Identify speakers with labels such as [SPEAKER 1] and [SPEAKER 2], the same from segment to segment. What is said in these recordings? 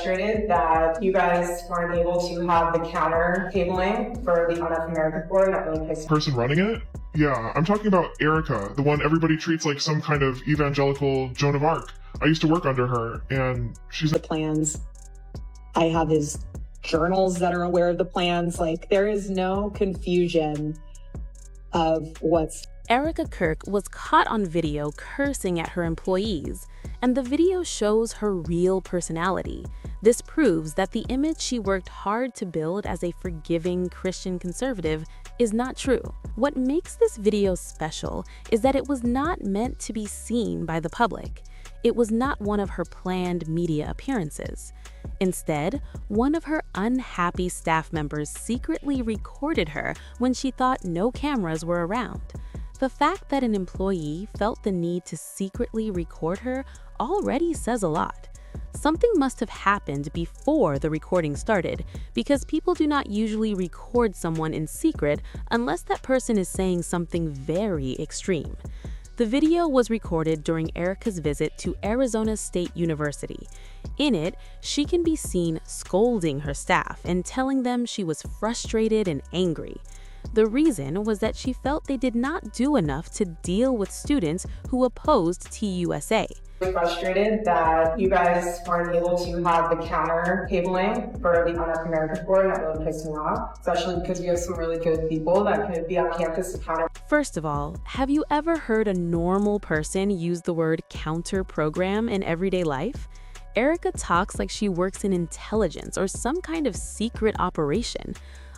[SPEAKER 1] frustrated that you guys weren't able to have the counter tabling for the Enough America board. That really pissed me off.
[SPEAKER 2] Person running it? Yeah, I'm talking about Erika, the one everybody treats like some kind of evangelical Joan of Arc. I used to work under her, and she's
[SPEAKER 3] the plans. I have his journals that are aware of the plans. Like, there is no confusion of what's...
[SPEAKER 4] Erika Kirk was caught on video cursing at her employees, and the video shows her real personality. This proves that the image she worked hard to build as a forgiving Christian conservative is not true. What makes this video special is that it was not meant to be seen by the public. It was not one of her planned media appearances. Instead, one of her unhappy staff members secretly recorded her when she thought no cameras were around. The fact that an employee felt the need to secretly record her already says a lot. Something must have happened before the recording started, because people do not usually record someone in secret unless that person is saying something very extreme. The video was recorded during Erika's visit to Arizona State University. In it, she can be seen scolding her staff and telling them she was frustrated and angry. The reason was that she felt they did not do enough to deal with students who opposed TPUSA.
[SPEAKER 1] I'm frustrated that you guys weren't able to have the counter tabling for the Enough America board. That really pissed me off, especially because we have some really good people that could be on campus to counter.
[SPEAKER 4] First of all, have you ever heard a normal person use the word counter program in everyday life? Erika talks like she works in intelligence or some kind of secret operation.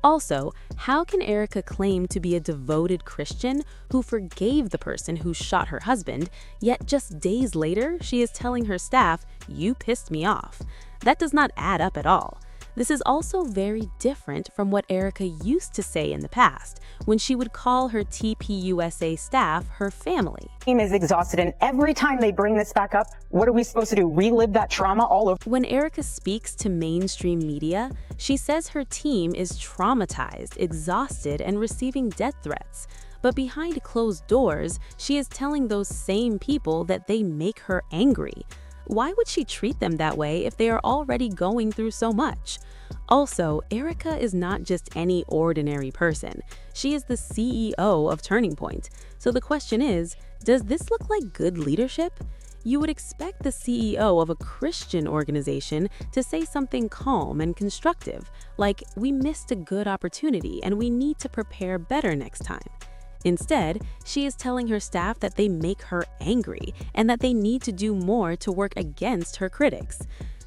[SPEAKER 4] Also, how can Erika claim to be a devoted Christian who forgave the person who shot her husband, yet just days later she is telling her staff, "You pissed me off"? That does not add up at all. This is also very different from what Erika used to say in the past, when she would call her TPUSA staff her family.
[SPEAKER 5] Team is exhausted, and every time they bring this back up, what are we supposed to do? Relive that trauma all over?
[SPEAKER 4] When Erika speaks to mainstream media, she says her team is traumatized, exhausted, and receiving death threats. But behind closed doors, she is telling those same people that they make her angry. Why would she treat them that way if they are already going through so much? Also, Erika is not just any ordinary person. She is the CEO of Turning Point. So the question is, does this look like good leadership? You would expect the CEO of a Christian organization to say something calm and constructive, like, "We missed a good opportunity and we need to prepare better next time." Instead, she is telling her staff that they make her angry and that they need to do more to work against her critics.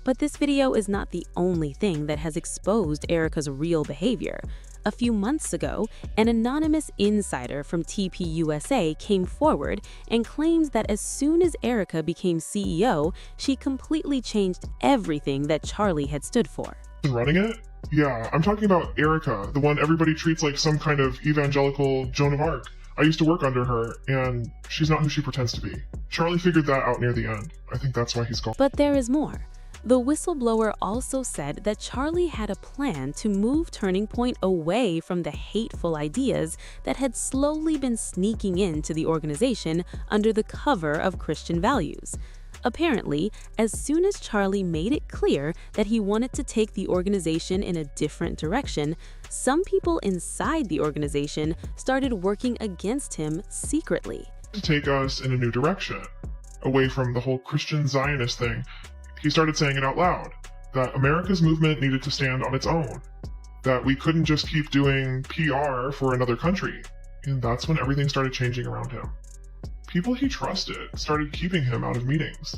[SPEAKER 4] But this video is not the only thing that has exposed Erika's real behavior. A few months ago, an anonymous insider from TPUSA came forward and claims that as soon as Erika became CEO, she completely changed everything that Charlie had stood for.
[SPEAKER 2] running it? Yeah, I'm talking about Erika, the one everybody treats like some kind of evangelical Joan of Arc. I used to work under her, and she's not who she pretends to be. Charlie figured that out near the end. I think that's why he's called.
[SPEAKER 4] But there is more. The whistleblower also said that Charlie had a plan to move Turning Point away from the hateful ideas that had slowly been sneaking into the organization under the cover of Christian values. Apparently, as soon as Charlie made it clear that he wanted to take the organization in a different direction, some people inside the organization started working against him secretly.
[SPEAKER 2] To take us in a new direction, away from the whole Christian Zionist thing. He started saying it out loud, that America's movement needed to stand on its own, that we couldn't just keep doing PR for another country. And that's when everything started changing around him. People he trusted started keeping him out of meetings.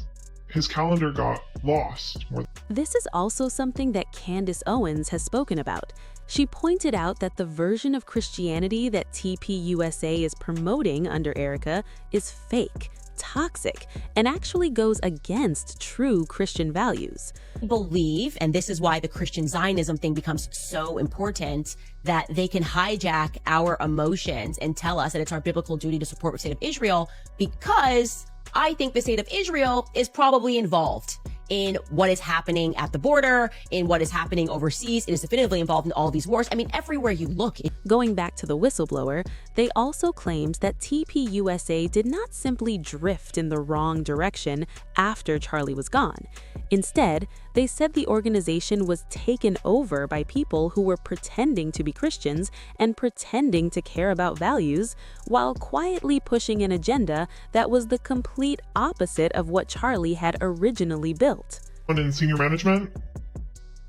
[SPEAKER 2] His calendar got lost.
[SPEAKER 4] This is also something that Candace Owens has spoken about. She pointed out that the version of Christianity that TPUSA is promoting under Erika is fake, toxic, and actually goes against true Christian values.
[SPEAKER 6] Believe, and this is why the Christian Zionism thing becomes so important, that they can hijack our emotions and tell us that it's our biblical duty to support the state of Israel, because I think the state of Israel is probably involved in what is happening at the border, in what is happening overseas. It is definitively involved in all these wars. I mean, everywhere you look.
[SPEAKER 4] Going back to the whistleblower, they also claimed that TPUSA did not simply drift in the wrong direction after Charlie was gone. Instead, they said the organization was taken over by people who were pretending to be Christians and pretending to care about values while quietly pushing an agenda that was the complete opposite of what Charlie had originally built.
[SPEAKER 2] In senior management,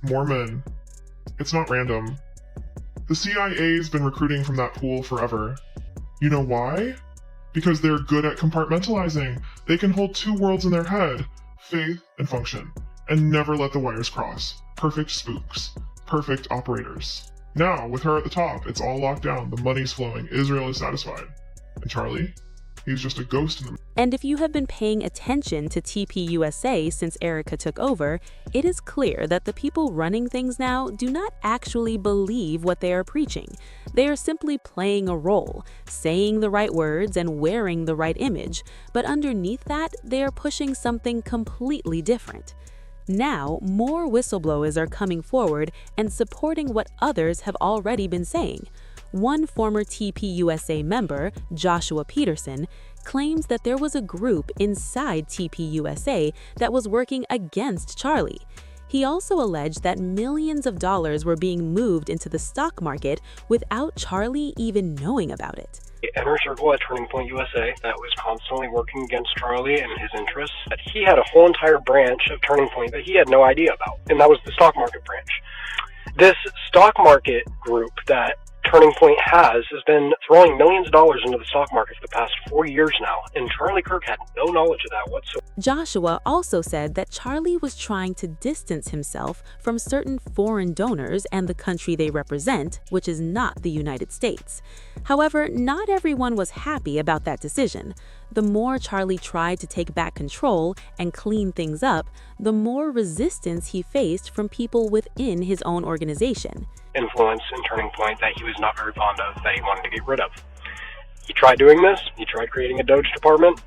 [SPEAKER 2] Mormon. It's not random. The CIA's been recruiting from that pool forever. You know why? Because they're good at compartmentalizing. They can hold two worlds in their head, faith and function, and never let the wires cross. Perfect spooks. Perfect operators. Now, with her at the top, it's all locked down, the money's flowing, Israel is satisfied. And Charlie? He's just a ghost in the...
[SPEAKER 4] And if you have been paying attention to TPUSA since Erika took over, it is clear that the people running things now do not actually believe what they are preaching. They are simply playing a role, saying the right words and wearing the right image, but underneath that, they are pushing something completely different. Now, more whistleblowers are coming forward and supporting what others have already been saying. One former TPUSA member, Joshua Peterson, claims that there was a group inside TPUSA that was working against Charlie. He also alleged that millions of dollars were being moved into the stock market without Charlie even knowing about it.
[SPEAKER 7] The inner circle at Turning Point USA that was constantly working against Charlie and his interests, that he had a whole entire branch of Turning Point that he had no idea about, and that was the stock market branch. This stock market group that Turning Point has been throwing millions of dollars into the stock market for the past 4 years now, and CharlieKirk had no knowledge of that whatsoever.
[SPEAKER 4] Joshua also said that Charlie was trying to distance himself from certain foreign donors and the country they represent, which is not the United States. However, not everyone was happy about that decision. The more Charlie tried to take back control and clean things up, the more resistance he faced from people within his own organization.
[SPEAKER 7] Influence in Turning Point that he was not very fond of, that he wanted to get rid of. He tried doing this, he tried creating a Doge department,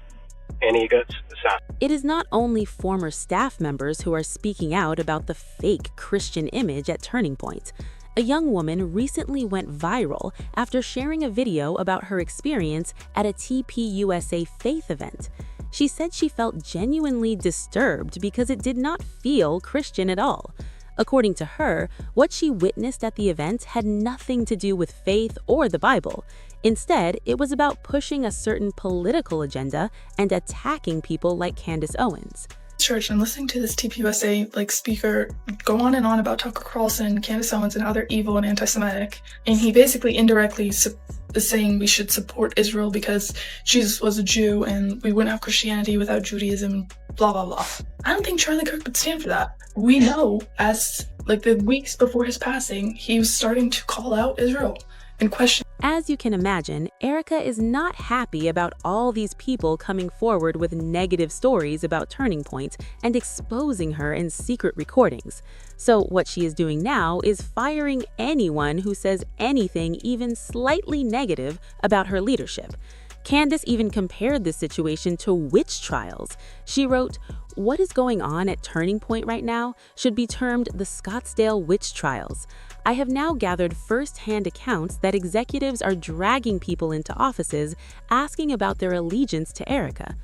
[SPEAKER 7] and he gets assassinated.
[SPEAKER 4] It is not only former staff members who are speaking out about the fake Christian image at Turning Point. A young woman recently went viral after sharing a video about her experience at a TPUSA faith event. She said she felt genuinely disturbed because it did not feel Christian at all. According to her, what she witnessed at the event had nothing to do with faith or the Bible. Instead, it was about pushing a certain political agenda and attacking people like Candace Owens.
[SPEAKER 8] Church and listening to this TPUSA speaker go on and on about Tucker Carlson, Candace Owens, and how they're evil and anti-Semitic, and he basically indirectly is saying we should support Israel because Jesus was a Jew and we wouldn't have Christianity without Judaism, blah blah blah. I don't think CharlieKirk would stand for that. We know as the weeks before his passing, he was starting to call out Israel and question.
[SPEAKER 4] As you can imagine, Erika is not happy about all these people coming forward with negative stories about Turning Point and exposing her in secret recordings. So what she is doing now is firing anyone who says anything even slightly negative about her leadership. Candace even compared this situation to witch trials. She wrote, "What is going on at Turning Point right now should be termed the Scottsdale witch trials. I have now gathered first-hand accounts that executives are dragging people into offices asking about their allegiance to Erika."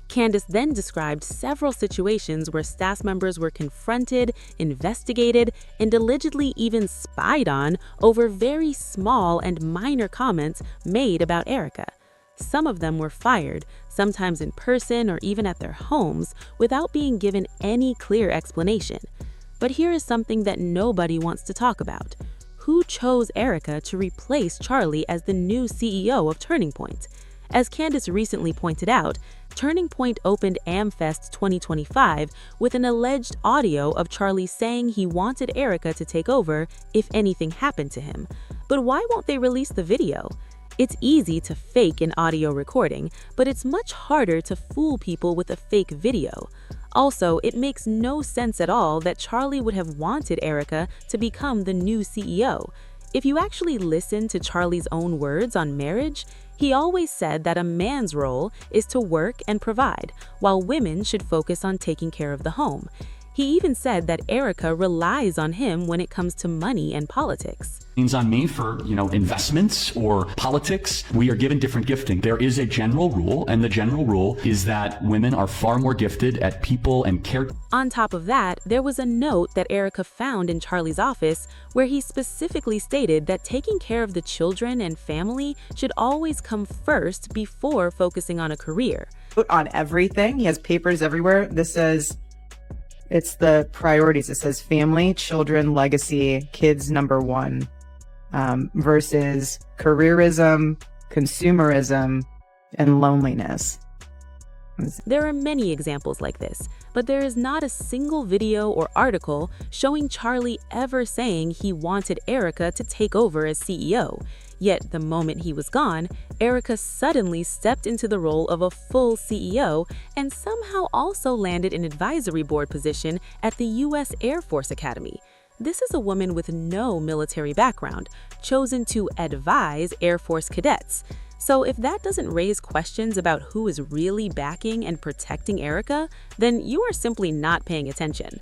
[SPEAKER 4] Candace then described several situations where staff members were confronted, investigated, and allegedly even spied on over very small and minor comments made about Erika. Some of them were fired, sometimes in person or even at their homes, without being given any clear explanation. But here is something that nobody wants to talk about. Who chose Erika to replace Charlie as the new CEO of Turning Point? As Candace recently pointed out, Turning Point opened AmFest 2025 with an alleged audio of Charlie saying he wanted Erika to take over if anything happened to him. But why won't they release the video? It's easy to fake an audio recording, but it's much harder to fool people with a fake video. Also, it makes no sense at all that Charlie would have wanted Erika to become the new CEO. If you actually listen to Charlie's own words on marriage, he always said that a man's role is to work and provide, while women should focus on taking care of the home. He even said that Erika relies on him when it comes to money and politics.
[SPEAKER 9] Leans on me for, investments or politics. We are given different gifting. There is a general rule, and the general rule is that women are far more gifted at people and care.
[SPEAKER 4] On top of that, there was a note that Erika found in Charlie's office where he specifically stated that taking care of the children and family should always come first before focusing on a career.
[SPEAKER 10] On everything, he has papers everywhere. This says, it's the priorities. It says family, children, legacy, kids number one, versus careerism, consumerism, and loneliness.
[SPEAKER 4] There are many examples like this, but there is not a single video or article showing Charlie ever saying he wanted Erika to take over as CEO. Yet the moment he was gone, Erika suddenly stepped into the role of a full CEO and somehow also landed an advisory board position at the U.S. Air Force Academy. This is a woman with no military background, chosen to advise Air Force cadets. So if that doesn't raise questions about who is really backing and protecting Erika, then you are simply not paying attention.